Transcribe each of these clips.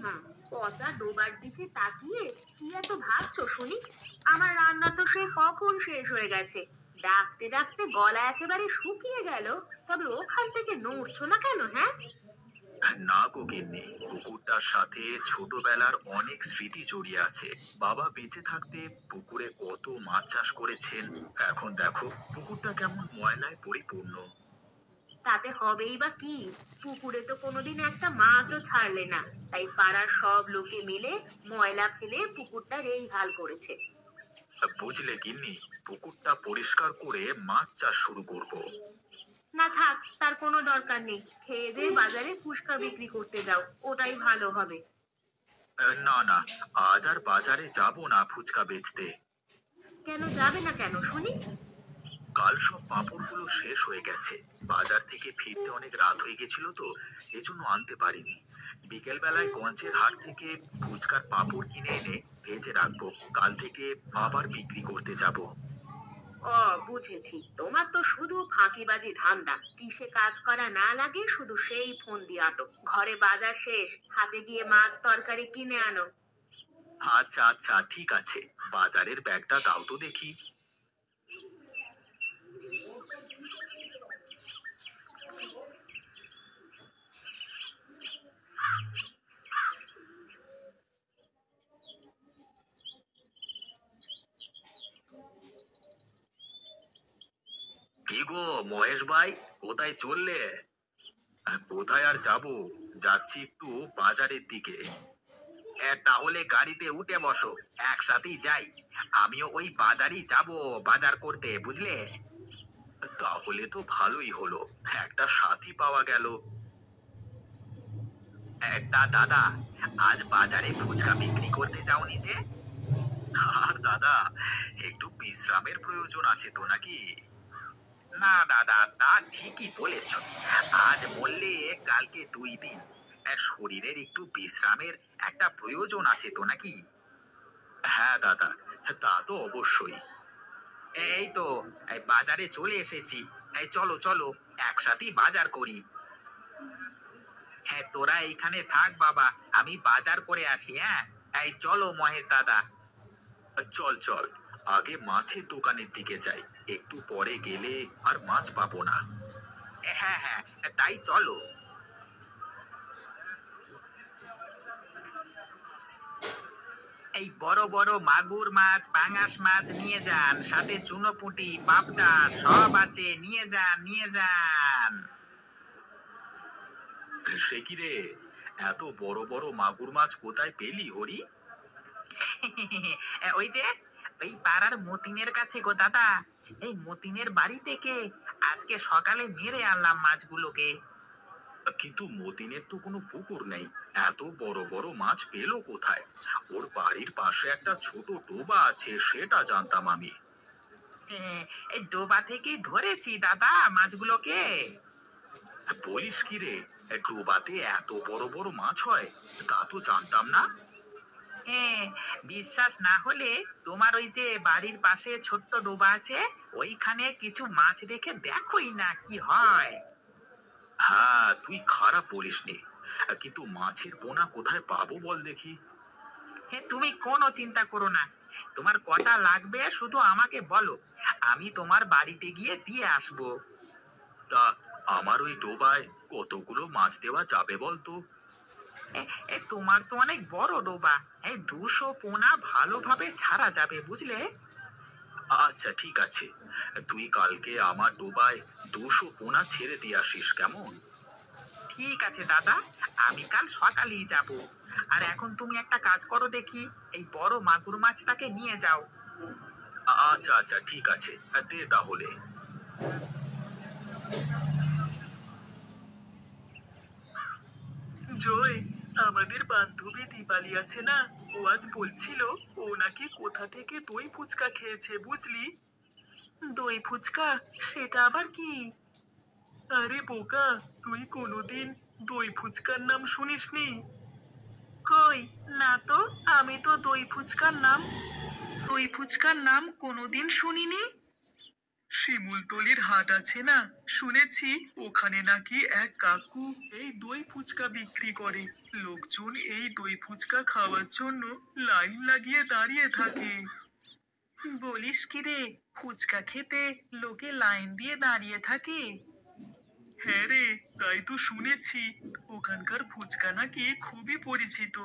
মা, পচা ডোবার দিকে তাকিয়ে কি এত ভাবছো শুনি? আমার রান্না তো সে কখন শেষ হয়ে গেছে। ডাকতে ডাকতে গলা একেবারে শুকিয়ে গেল। তবে ওখান থেকে নড়ছো না কেন, হ্যাঁ? না গো গিন্নি, পুকুরটার সাথে ছোটবেলার অনেক স্মৃতি জড়িয়ে আছে। বাবা বেঁচে থাকতে পুকুরে কত মাছ চাষ করেছেন। এখন দেখো পুকুরটা কেমন ময়লায় পরিপূর্ণ। তাতে হবেই বা কি? পুকুরে তো কোনোদিন একটা মাছও ছাড়লে না। তাই পাড়ার সব লোকে মিলে ময়লা ফেলে পুকুরটার এই হাল করেছে। বুঝলে গিন্নি, পুকুরটা পরিষ্কার করে মাছ চাষ শুরু করব। না থাক, তার কোনো দরকার নেই। খেয়ে দিয়ে বাজারে ফুচকা বিক্রি করতে যাও, ওটাই ভালো হবে। না না, আজ আর বাজারে যাব না ফুচকা বেচতে। কেন যাবে না কেন শুনি? কাল সব পাঁপড়গুলো শেষ হয়ে গেছে। বাজার থেকে ফিরতে অনেক রাত হয়ে গেছিল তো, এজন্য আনতে পারিনি। বিকেল বেলায় গঞ্জের হাট থেকে ফুচকার পাঁপড় কিনে এনে ভেজে রাখবো। কাল থেকে আবার বিক্রি করতে যাব। ও, বুঝেছি। তোমার তো শুধু ফাঁকিবাজি ধান্দা। কিসে কাজ করা না লাগে শুধু সেই ফোন দিয়ে আটো। ঘরে বাজার শেষ, হাতে গিয়ে মাছ তরকারি কিনে আনো। আচ্ছা আচ্ছা, ঠিক আছে। বাজারের ব্যাগটা দাও তো দেখি। কি গো মহেশ ভাই, কোথায় চললে? কোথায় আর যাব, যাচ্ছি একটু বাজারের দিকে। তাহলে গাড়িতে উঠে বসো, একসাথেই যাই। আমিও ওই বাজারই যাব, বাজার করতে, বুঝলে? তাহলে তো ভালোই হলো, একটা সাথী পাওয়া গেল। তা দাদা, আজ বাজারে ফুচকা বিক্রি করতে যাওনি যে? আর দাদা, একটু বিশ্রামের প্রয়োজন আছে তো নাকি? না দাদা, তা ঠিকই বলেছ। আজ বললে কালকে 2 দিন। শরীরের একটু বিশ্রামের একটা প্রয়োজন আছে তো নাকি? হ্যাঁ দাদা, তা তো অবশ্যই। এই তো, এই বাজারে চলে এসেছি। এই চলো চলো, একসাথেই বাজার করি। হ্যাঁ, তোরা এইখানে থাক বাবা, আমি বাজার করে আসি। হ্যাঁ, এই চলো মহেশ দাদা। চল চল, আগে মাছের দোকানের দিকে যাই। একটু পরে গেলে আর মাছ পাবো না। হ্যাঁ হ্যাঁ, তাই চলো। এই বড় বড় মাগুর মাছ, পাঙাশ মাছ নিয়ে যান, সাথে চুনোপুঁটি, পাবদা সব আছে, নিয়ে যান নিয়ে যান। সে কি রে, এত বড় বড় মাগুর মাছ কোথায় পেলি হরি? ওই যে, ওই পাড়ার মতিনের কাছে গো দাদা। এই মতিনের বাড়ি থেকে আজকে সকালে মেরে আনলাম মাছগুলোকে। কিন্তু মতিনের তো কোনো পুকুর নেই, এত বড় বড় মাছ পেলো কোথায়? ওর বাড়ির পাশে একটা ছোট ডোবা আছে, সেটা জানতাম আমি। এই ডোবা থেকেই ধরেছি দাদা মাছগুলোকে। বলিস কি রে, ডোবাতে এত বড় বড় মাছ হয়? তা তো জানতাম না। হ্যাঁ, বিশ্বাস না হলে তোমার ওই যে বাড়ির পাশে ছোট্ট ডোবা আছে, ওইখানে কিছু মাছ রেখে দেখোই না কি হয়। হ্যাঁ, তুই খারাপ বলিসনি। কিন্তু মাছের পোনা কোথায় পাবো বল দেখি? হ্যাঁ, তুমি কোনো চিন্তা করো না। তোমার কটা লাগবে শুধু আমাকে বলো, আমি তোমার বাড়িতে গিয়ে দিয়ে আসবো। তা আমার ওই ডোবায় কতগুলো মাছ দেওয়া যাবে বলতো? তোমার তো অনেক বড় ডোবা, এই 200 পোনা ভালোভাবে ছাড়া যাবে, বুঝলে? আচ্ছা ঠিক আছে, তুই কালকে আমার ডোবায় 200 পোনা ছেড়ে দিয়ে আসিস, কেমন? ঠিক আছে দাদা, আমি কাল সকালেই যাব। আর এখন তুমি একটা কাজ করো দেখি, এই বড় মাগুর মাছটাকে নিয়ে যাও। আচ্ছা আচ্ছা, ঠিক আছে, দে তাহলে। জয়, আমাদের বান্ধবী দীপালি আছে না, ও আজ বলছিল ও নাকি কোথা থেকে দই ফুচকা খেয়েছে, বুঝলি? দই ফুচকা? সেটা আবার কি? আরে বোকা, তুই কোনোদিন দই ফুচকার নাম শুনিসনি? কই, না তো। আমি তো দই ফুচকার নাম কোনোদিন শুনিনি। শিমুলতলির হাট আছে না, শুনেছি ওখানে নাকি এক কাকু এই দই ফুচকা বিক্রি করে। লোকজন এই দই ফুচকা খাওয়ার জন্য লাইন লাগিয়ে দাঁড়িয়ে থাকে। বলিস কি রে, ফুচকা খেতে লোকে লাইন দিয়ে দাঁড়িয়ে থাকে? হ্যাঁ রে, তাই তো শুনেছি। ওখানকার ফুচকা নাকি খুবই পরিচিত।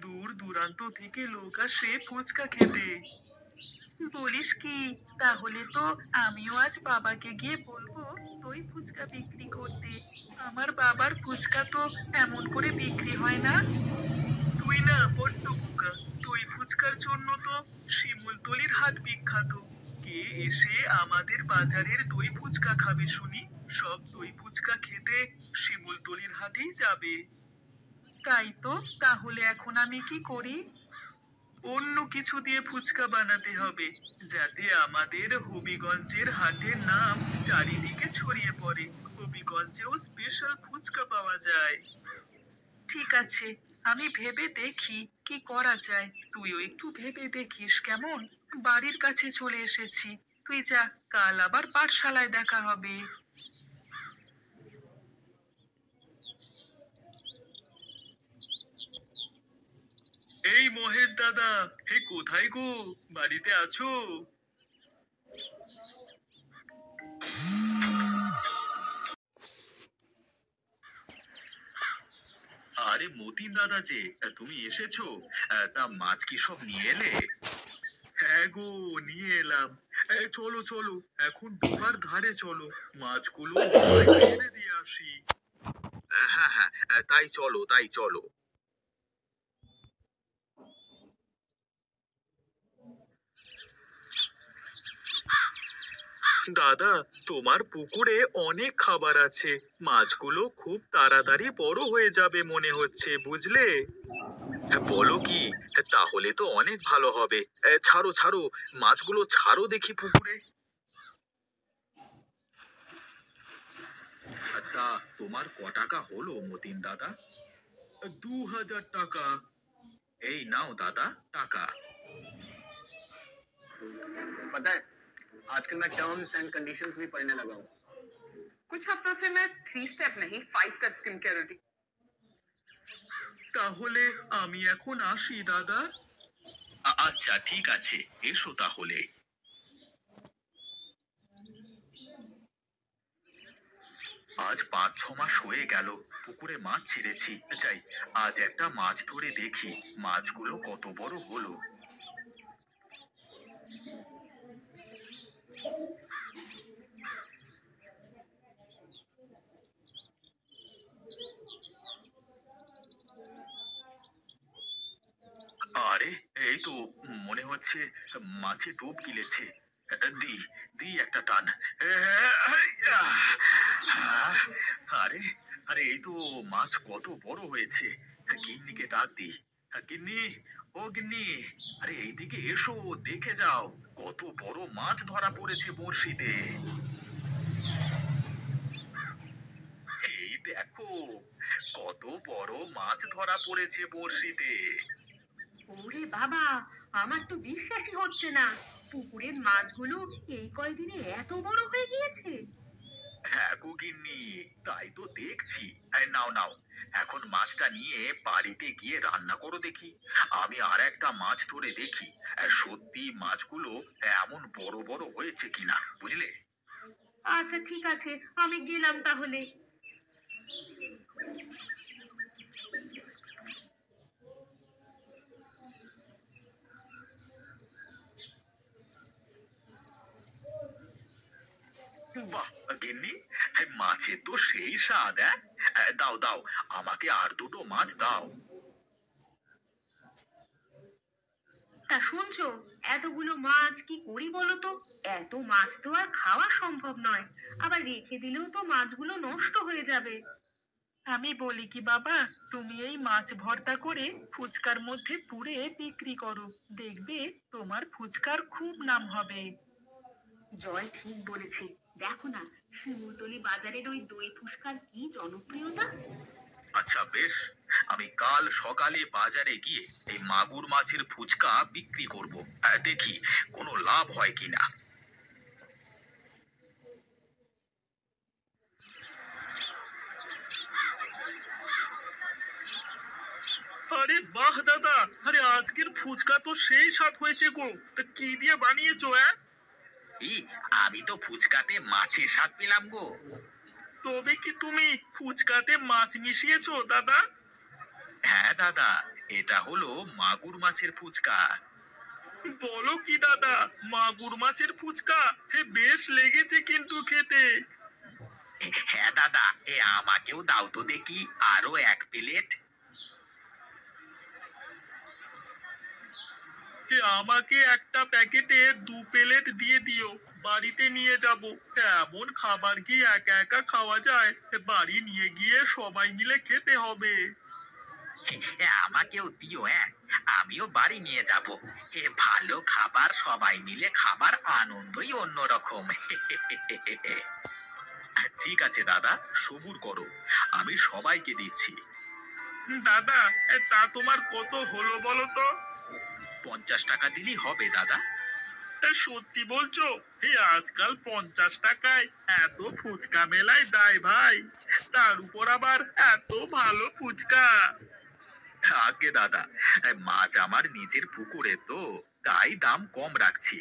দূর দূরান্ত থেকে লোক আসে ফুচকা খেতে। বলিস কি, তাহলে তো আমিও আজ বাবাকে গিয়ে বলবো দই ফুচকা বিক্রি করতে। আমার বাবার ফুচকা তো এমন করে বিক্রি হয় না। তুই না বড্ড বোকা। দই ফুচকার জন্য তো শিমুলতলির হাট বিখ্যাত। কে এসে আমাদের বাজারের দই ফুচকা খাবে শুনি? সব দই ফুচকা খেতে শিমুলতলির হাটেই যাবে। তাই তো, তাহলে এখন আমি কি করি? অন্য কিছু দিয়ে ফুচকা বানাতে হবে, যাতে আমাদের হবিগঞ্জের হাটের নাম চারিদিকে ছড়িয়ে পড়ে। হবিগঞ্জেও স্পেশাল ফুচকা পাওয়া যায়। ঠিক আছে, আমি ভেবে দেখি কি করা যায়। তুইও একটু ভেবে দেখিস কেমন? বাড়ির কাছে চলে এসেছি, তুই যা, কাল আবার পাঠশালায় দেখা হবে। এই মহেশ দাদা, হে কোথায় গো? বাড়িতে আছো? আরে মতিন দাদা যে, তুমি এসেছো? তা মাছ কি সব নিয়ে এলে? হ্যাঁ গো, নিয়ে এলাম। চলো চলো, এখন ডোবার ধারে চলো, মাছগুলো ডোবায় ছেড়ে দিয়ে আসি। হ্যাঁ হ্যাঁ, তাই চলো তাই চলো। দাদা, তোমার পুকুরে অনেক খাবার আছে। মাছগুলো খুব তাড়াতাড়ি বড় হয়ে যাবে মনে হচ্ছে, বুঝলে? বলো কি? তাহলে তো অনেক ভালো হবে। ছাড়ো ছাড়ো, মাছগুলো ছাড়ো দেখি পুকুরে। তা তোমার ক টাকা হলো মতিন দাদা? 2000 টাকা। এই নাও দাদা টাকা। पता है, आजकल मैं टर्म्स एंड कंडीशंस भी पढ़ने लगा हूँ। कुछ हफ्तों से मैं 3 स्टेप नहीं 5 स्टेप स्किन केयर रूटीन। তাহলে আমি এখন আসি দাদা। আচ্ছা ঠিক আছে, এসো তাহলে। আজ 5-6 মাস হয়ে গেল পুকুরে মাছ ছেড়েছি। যাই, আজ একটা মাছ ধরে দেখি মাছগুলো কত বড় হলো। আরে, এই তো মনে হচ্ছে মাছে টোপ গিলেছে। দি দি একটা টান। আরে আরে, এই তো মাছ কত বড় হয়েছে। গিন্নিকে ডাক দি। গিন্নি, ও গিন্নি, আরে এইদিকে এসো, দেখে যাও কত বড় মাছ ধরা পড়েছে বড়শিতে। এই দেখো কত বড় মাছ ধরা পড়েছে বড়শিতে। ওরে বাবা, আমার তো বিশ্বাসই হচ্ছে না, পুকুরের মাছগুলো এই কয়দিনে এত বড় হয়ে গিয়েছে। হ্যাঁ গো গিন্নি, তাই তো দেখছি। এই নাও নাও, এখন মাছটা নিয়ে বাড়িতে গিয়ে রান্না করো দেখি। আমি আর একটা মাছ ধরে দেখি সত্যি মাছগুলো এমন বড় বড় হয়েছে কিনা, বুঝলে? আচ্ছা ঠিক আছে, আমি গেলাম তাহলে। বাহ গিন্নি, এই মাছের তো সেই স্বাদ। দাও দাও, আমাকে আর দুটো মাছ দাও। তা শুনছো, এতগুলো মাছ কি করি বলো তো? এত মাছ তো আর খাওয়া সম্ভব নয়, আবার রেখে দিলেও তো মাছগুলো নষ্ট হয়ে যাবে। আমি বলি কি বাবা, তুমি এই মাছ ভর্তা করে ফুচকার মধ্যে পুরে বিক্রি করো, দেখবে তোমার ফুচকার খুব নাম হবে। জয় ঠিক বলেছে, দেখো না শিমুলতলি বাজারের ওই দই ফুচকার কি জনপ্রিয়তা। আচ্ছা বেশ, আমি কাল সকালে বাজারে গিয়ে এই মাগুর মাছের ফুচকা বিক্রি করব। দেখি কোনো লাভ হয় কিনা। ফুচকা তো সেই স্বাদ হয়েছে গো। তা কি দিয়ে বানিয়েছো? আমি তো ফুচকাতে মাছের স্বাদ পেলাম গো। তবে কি তুমি ফুচকাতে মাছ মিশিয়েছো দাদা? হ্যাঁ দাদা, এটা হলো মাগুর মাছের ফুচকা। বলো কি দাদা, মাগুর মাছের ফুচকা? বেশ লেগেছে কিন্তু খেতে। হ্যাঁ দাদা, আমাকেও দাও তো দেখি আরো 1 প্লেট। আমাকে একটা প্যাকেটে 2 প্লেট দিয়ে দিও, বাড়িতে নিয়ে যাব। এমন খাবার কি একা একা খাওয়া যায়? বাড়ি নিয়ে গিয়ে সবাই মিলে খেতে হবে। আমাকেও দিও, আমিও বাড়ি নিয়ে যাব। ভালো খাবার সবাই মিলে খাবার আনন্দই অন্যরকম। ঠিক আছে দাদা, সবুর করো, আমি সবাইকে দিচ্ছি। দাদা, তা তোমার কত হলো বলো তো? 50 টাকা দিলেই হবে দাদা। সত্যি বলছো? আজকাল 50 টাকায় এত ফুচকা মেলায় দেয় ভাই? তার উপর আবার এত ভালো ফুচকা। আগে দাদা, মাছ আমার নিজের পুকুরে তো, তাই দাম কম রাখছি।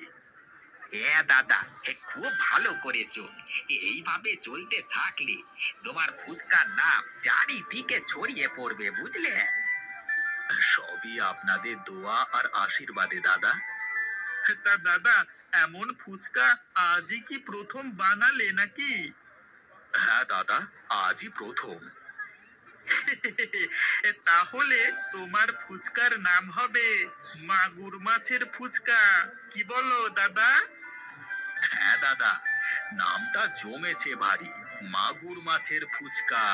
হ্যাঁ দাদা, খুব ভালো করেছো। এইভাবে চলতে থাকলে তোমার ফুচকার নাম চারিদিকে ছড়িয়ে পড়বে, বুঝলে? সবই আপনাদের দোয়া আর আশীর্বাদে দাদা। তা দাদা, এমন ফুচকা আজই কি প্রথম বানালে নাকি? হ্যাঁ দাদা, আজই প্রথম। তাহলে তোমার ফুচকার নাম হবে মাগুর মাছের ফুচকা। কি বলো দাদা? হ্যাঁ দাদা, নামটা জমেছে ভারী, মাগুর মাছের ফুচকা।